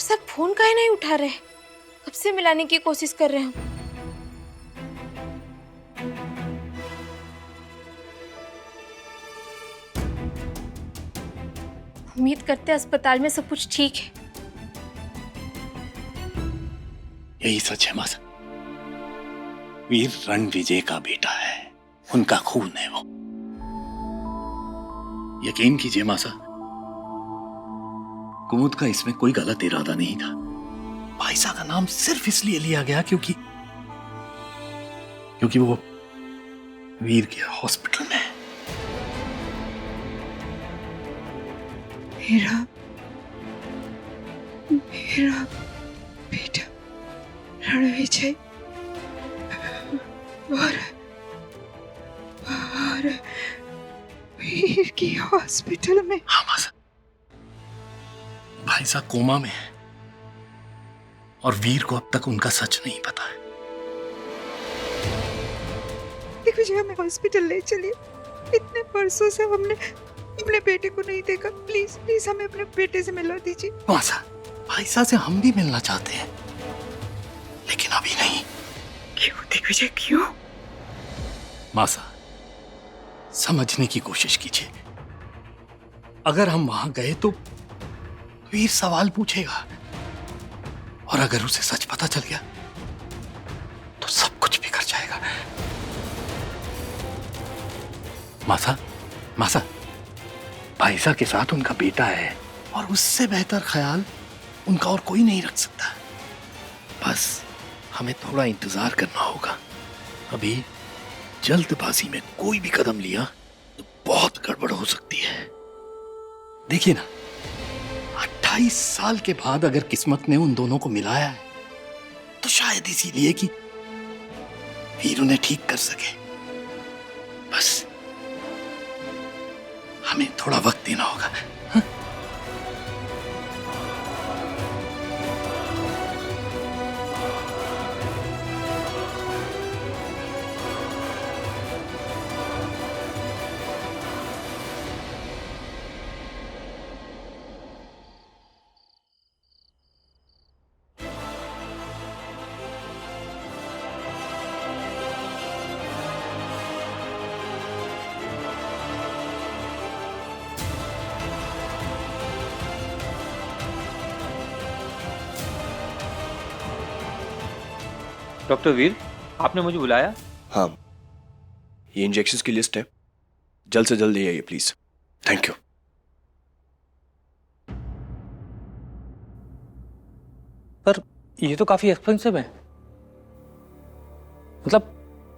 Doctor साहब phone काहे नहीं उठा रहे? कब से मिलाने की कोशिश कर रहे हैं। उम्मीद करते हैं अस्पताल में सब कुछ ठीक है। यही सच है मासा। वीर रणविजय का बेटा है, उनका खून है वो। यकीन कीजिए मासा, कुमुद का इसमें कोई गलत इरादा नहीं था। भाईसा का नाम सिर्फ इसलिए लिया गया क्योंकि वो वीर के हॉस्पिटल में है। मेरा बेटा रणविजय और वीर की हॉस्पिटल में। हाँ मासा, भाईसा कोमा में है और वीर को अब तक उनका सच नहीं पता है। दिग्विजय, हमें हॉस्पिटल ले चलिए। इतने वर्षों से हमने अपने बेटे को नहीं देखा। प्लीज प्लीज हमें अपने बेटे से मिलवा दीजिए। मासा, भाईसा से हम भी मिलना चाहते हैं, लेकिन अभी नहीं। क्यों दिग्विजय, क्यों? मासा, समझने की कोशिश कीजिए। अगर हम वहां गए तो वीर सवाल पूछेगा, और अगर उसे सच पता चल गया तो सब कुछ बिगड़ जाएगा। मासा, भाईसा के साथ उनका बेटा है और उससे बेहतर ख्याल उनका और कोई नहीं रख सकता। बस हमें थोड़ा इंतजार करना होगा। अभी जल्दबाजी में कोई भी कदम लिया तो बहुत गड़बड़ हो सकती है। देखिए ना, 28 साल के बाद अगर किस्मत ने उन दोनों को मिलाया है तो शायद इसीलिए कि वीर उन्हें ठीक कर सके। बस हमें थोड़ा वक्त देना होगा। हाँ? डॉक्टर वीर, आपने मुझे बुलाया? हाँ, ये इंजेक्शंस की लिस्ट है, जल्द से जल्द ले आइए प्लीज। Thank you. पर ये तो काफी एक्सपेंसिव है। मतलब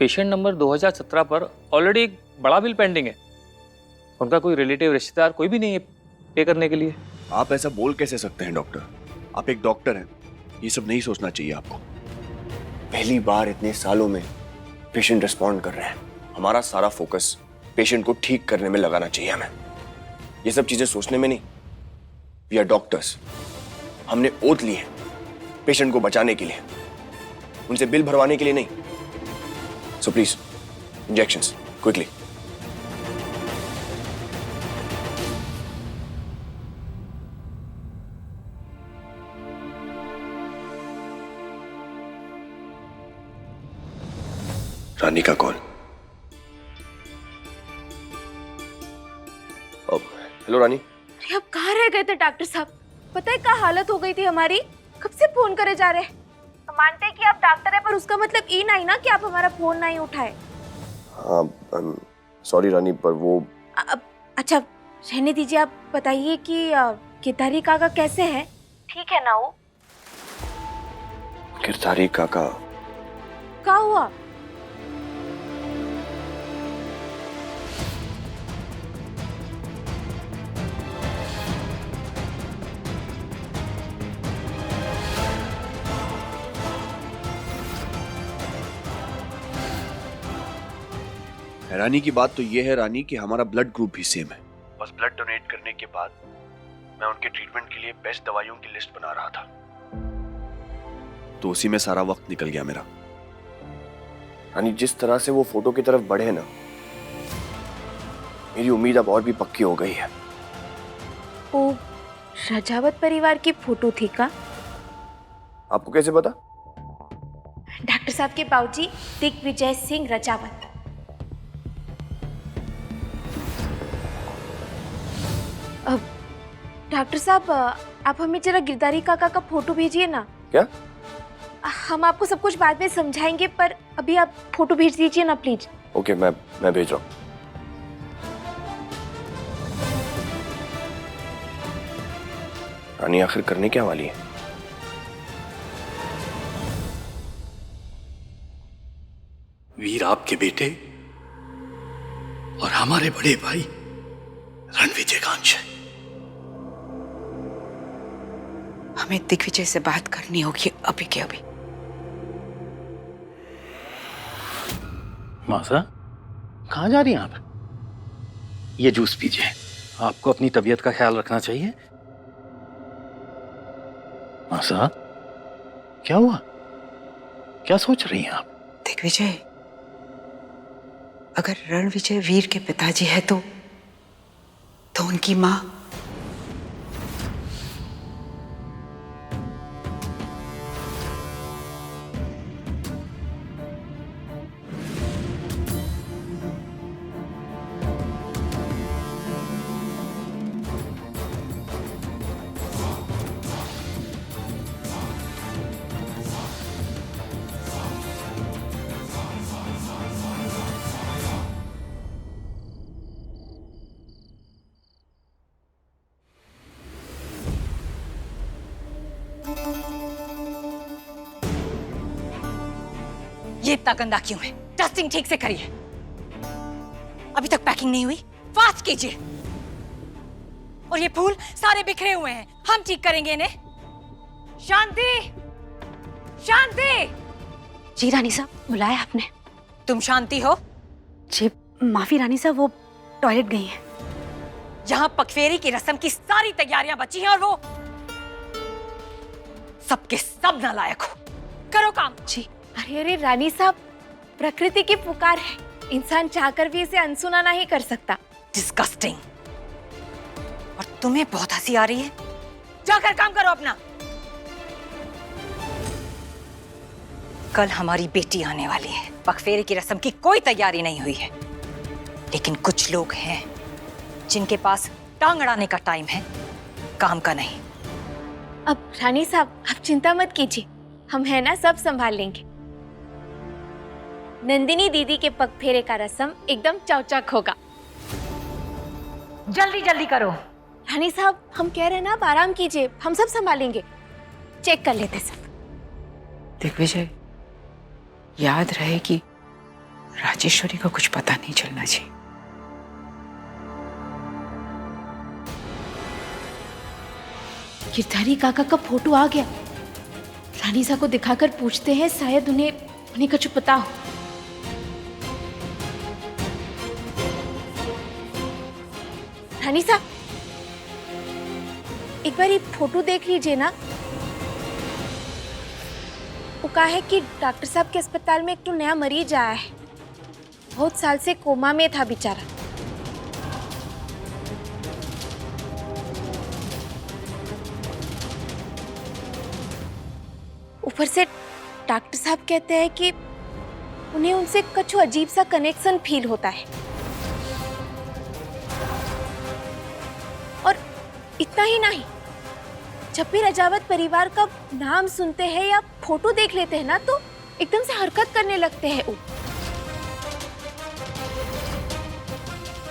पेशेंट नंबर 2017 पर ऑलरेडी एक बड़ा बिल पेंडिंग है। उनका कोई रिलेटिव, रिश्तेदार कोई भी नहीं है पे करने के लिए। आप ऐसा बोल कैसे सकते हैं डॉक्टर? आप एक डॉक्टर हैं, ये सब नहीं सोचना चाहिए आपको। पहली बार इतने सालों में पेशेंट रिस्पॉन्ड कर रहे हैं। हमारा सारा फोकस पेशेंट को ठीक करने में लगाना चाहिए हमें, ये सब चीजें सोचने में नहीं। वी आर डॉक्टर्स, हमने ओथ ली है पेशेंट को बचाने के लिए, उनसे बिल भरवाने के लिए नहीं। So please injections quickly. Rani का कॉल। हेलो रानी। अरे अब कहाँ रह गए थे डॉक्टर साहब? पता है क्या हालत हो गई थी हमारी? कब से फोन करे जा रहे हैं। तो मानते हैं कि आप डॉक्टर है, पर उसका मतलब ये नहीं ना कि आप हमारा फोन नहीं उठाए। हाँ सॉरी रानी, पर वो अच्छा रहने दीजिए। आप बताइए कि गिरधारी काका कैसे है? ठीक है ना वो? गिरधारी काका क्या हुआ? हैरानी की बात तो यह है रानी कि हमारा ब्लड ग्रुप भी सेम है। बस ब्लड डोनेट करने के बाद मैं उनके ट्रीटमेंट के लिए बेस्ट दवाइयों की लिस्ट बना रहा था, तो उसी में सारा वक्त निकल गया मेरा। रानी, जिस तरह से वो फोटो की तरफ बढ़े ना, मेरी उम्मीद अब और भी पक्की हो गई है। वो रजावत परिवार की फोटो थी का? आपको कैसे पता? डॉक्टर साहब के बाबूजी दिग्विजय सिंह रजावत। डॉक्टर साहब, आप हमें जरा गिरधारी काका का फोटो भेजिए ना। क्या? हम आपको सब कुछ बाद में समझाएंगे, पर अभी आप फोटो भेज दीजिए ना प्लीज। ओके, मैं भेज रहा हूँ। रानी आखिर करने क्या वाली है? वीर आपके बेटे और हमारे बड़े भाई रणविजय का अंश है। हमें दिग्विजय से बात करनी होगी अभी के अभी। मासा, कहाँ जा रही हैं आप? ये जूस पीजिए, आपको अपनी तबीयत का ख्याल रखना चाहिए। मासा, क्या हुआ? क्या सोच रही हैं आप? दिग्विजय, अगर रणविजय वीर के पिताजी है तो उनकी माँ। ये इतना गंदा क्यों है? डस्टिंग ठीक से करिए। अभी तक पैकिंग नहीं हुई, फास्ट कीजिए। और ये फूल सारे बिखरे हुए हैं, हम ठीक करेंगे इन्हें। शांति, शांति। जी रानी साहब, बुलाया आपने? तुम शांति हो? जी माफी रानी साहब, वो टॉयलेट गई हैं। यहाँ पगफेरी की रस्म की सारी तैयारियां बची हैं और वो सबके सब नालायक हो। करो काम। जी अरे रानी साहब, प्रकृति की पुकार है, इंसान चाहकर भी इसे अनसुना नहीं कर सकता। डिस्गस्टिंग। और तुम्हें बहुत हंसी आ रही है? जाकर काम करो अपना। कल हमारी बेटी आने वाली है। पगफेरे की रस्म की कोई तैयारी नहीं हुई है, लेकिन कुछ लोग हैं जिनके पास टांग अड़ाने का टाइम है, काम का नहीं। अब रानी साहब, आप चिंता मत कीजिए, हम है ना, सब संभाल लेंगे। नंदिनी दीदी के पगफेरे का रस्म एकदम चौचक होगा। जल्दी जल्दी करो। रानी साहब, हम कह रहे हैं ना, आप आराम कीजिए, हम सब संभालेंगे। चेक कर लेते सब। दिग्विजय, याद रहे कि राजेश्वरी को कुछ पता नहीं चलना चाहिए। गिरधारी काका का फोटो आ गया। रानी साहब को दिखाकर पूछते हैं, शायद उन्हें कुछ पता हो। रानी साहब, एक बार ये फोटो देख लीजिए ना। वो कहा है कि डॉक्टर साहब के अस्पताल में एक तो नया मरीज आया है, बहुत साल से कोमा में था बेचारा। ऊपर से डॉक्टर साहब कहते हैं कि उन्हें उनसे कुछ अजीब सा कनेक्शन फील होता है। और इतना ही नहीं, जब भी रजावत परिवार का नाम सुनते हैं या फोटो देख लेते हैं ना, तो एकदम से हरकत करने लगते हैं वो।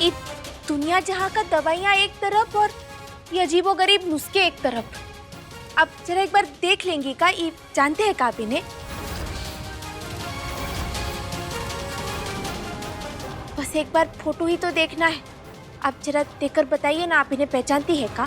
ये दुनिया जहां का दवाइयां एक तरफ और ये अजीबोगरीब नुस्खे एक तरफ। आप जरा एक बार देख लेंगे का? ये जानते हैं का आप इन्हें? बस एक बार फोटो ही तो देखना है। आप जरा देखकर बताइए ना, आप इन्हें पहचानती है का?